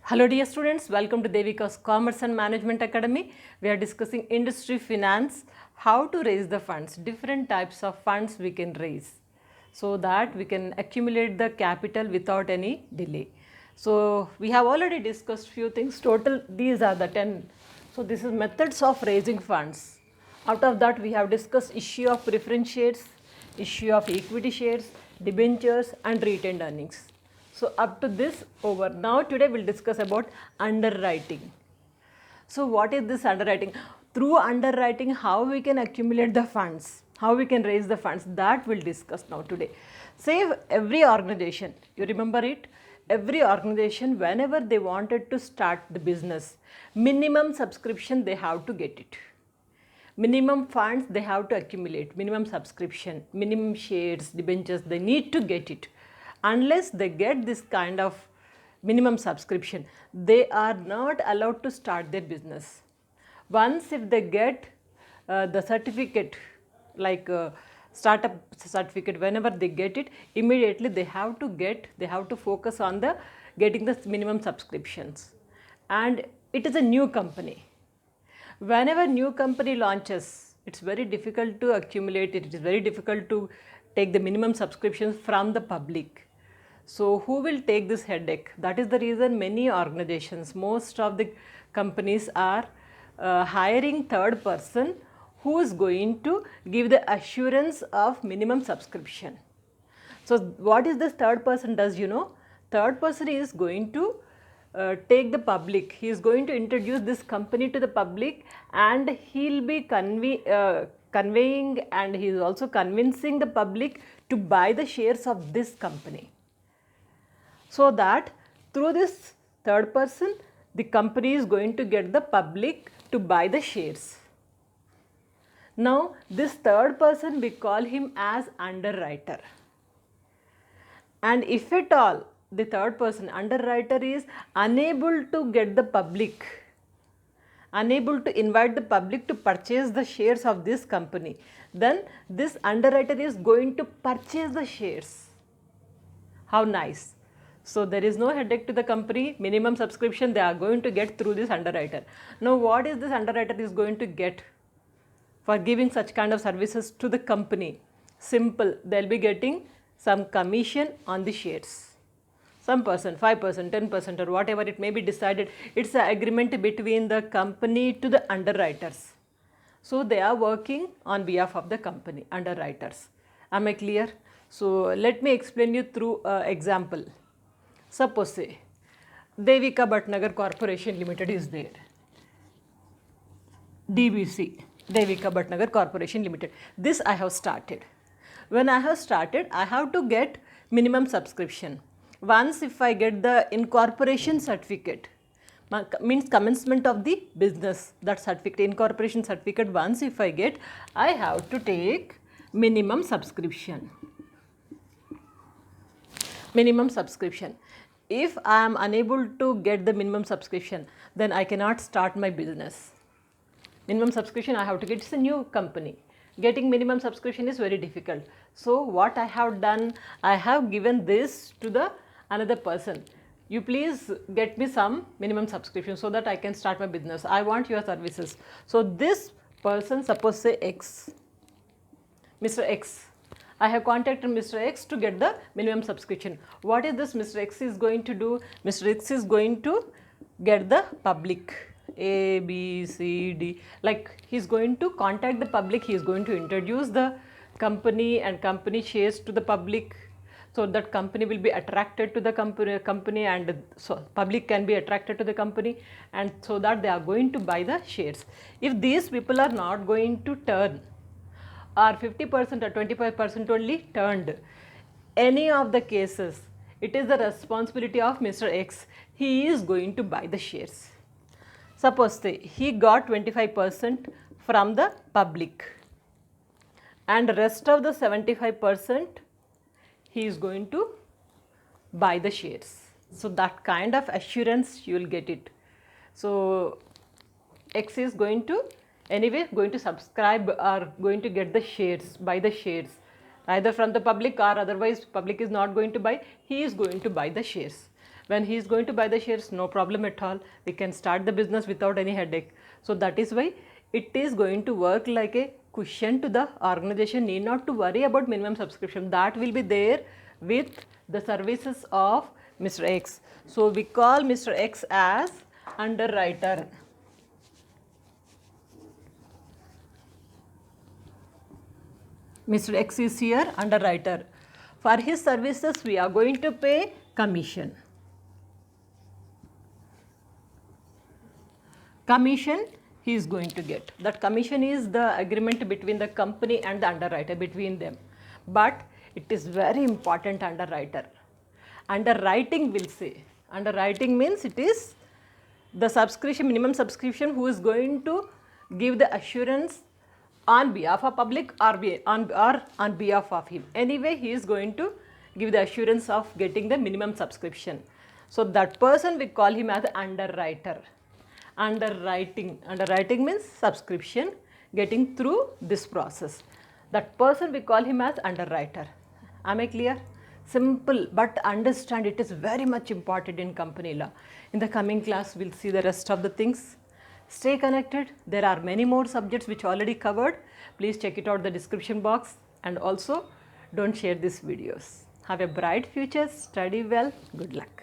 Hello dear students, welcome to Devika's Commerce and Management Academy. We are discussing industry finance, how to raise the funds, different types of funds we can raise so that we can accumulate the capital without any delay. So we have already discussed few things, total these are the 10. So this is methods of raising funds. Out of that we have discussed issue of preference shares, issue of equity shares, debentures and retained earnings. So up to this over. Now today we will discuss about underwriting. So what is this underwriting? Through underwriting how we can accumulate the funds, how we can raise the funds, that we will discuss now today. Say every organization, you remember it? Every organization whenever they wanted to start the business, minimum subscription they have to get it. Minimum funds they have to accumulate, minimum subscription, minimum shares, debentures, they need to get it. Unless they get this kind of minimum subscription, they are not allowed to start their business. Once if they get the certificate, like startup certificate, whenever they get it, immediately they have to focus on the getting the minimum subscriptions. And it is a new company. Whenever new company launches, it's very difficult to accumulate it. It is very difficult to take the minimum subscriptions from the public. So who will take this headache? That is the reason many organizations, most of the companies are hiring third person who is going to give the assurance of minimum subscription. So what is this third person does, you know? Third person is going to take the public, he is going to introduce this company to the public, and he will be conveying, and he is also convincing the public to buy the shares of this company. So that through this third person, the company is going to get the public to buy the shares. Now this third person, we call him as underwriter. And if at all the third person, underwriter, is unable to get the public, unable to invite the public to purchase the shares of this company, then this underwriter is going to purchase the shares. How nice! So there is no headache to the company, minimum subscription they are going to get through this underwriter. Now what is this underwriter is going to get for giving such kind of services to the company? Simple, they will be getting some commission on the shares. Some percent, 5%, 10% or whatever it may be decided. It's an agreement between the company to the underwriters. So they are working on behalf of the company, underwriters. Am I clear? So let me explain you through example. Suppose say Devika Bhatnagar Corporation Limited is there. DBC, Devika Bhatnagar Corporation Limited. This I have started. When I have started, I have to get minimum subscription. Once if I get the incorporation certificate, means commencement of the business, that certificate, incorporation certificate, once if I get, I have to take minimum subscription. Minimum subscription. If I am unable to get the minimum subscription, then I cannot start my business. Minimum subscription I have to get, it's a new company. Getting minimum subscription is very difficult. So what I have done, I have given this to the another person. You please get me some minimum subscription so that I can start my business. I want your services. So this person, suppose say X, Mr. X. I have contacted Mr. X to get the minimum subscription. What is this Mr. X is going to do? Mr. X is going to get the public, A, B, C, D, like he is going to contact the public, he is going to introduce the company and company shares to the public, so that company will be attracted to the company and so public can be attracted to the company, and so that they are going to buy the shares. If these people are not going to turn, or 50% or 25% only turned, any of the cases, it is the responsibility of Mr. X. He is going to buy the shares. Suppose say he got 25% from the public and rest of the 75% he is going to buy the shares. So that kind of assurance you will get it. So X is going to anyway going to subscribe or going to get the shares, buy the shares either from the public or otherwise public is not going to buy, he is going to buy the shares. When he is going to buy the shares, no problem at all. We can start the business without any headache. So that is why it is going to work like a cushion to the organization. Need not to worry about minimum subscription. That will be there with the services of Mr. X. So we call Mr. X as underwriter. Mr. X is here underwriter. For his services we are going to pay commission. Commission he is going to get. That commission is the agreement between the company and the underwriter, between them. But it is very important, underwriter. Underwriting will say. Underwriting means it is the subscription, minimum subscription, who is going to give the assurance on behalf of public or on behalf of him. Anyway, he is going to give the assurance of getting the minimum subscription. So that person we call him as underwriter. Underwriting means subscription getting through this process. That person we call him as underwriter. Am I clear? Simple, but understand it is very much important in company law. In the coming class we'll see the rest of the things. Stay connected. There are many more subjects which already covered. Please check it out the description box, and also don't share these videos. Have a bright future, study well, good luck.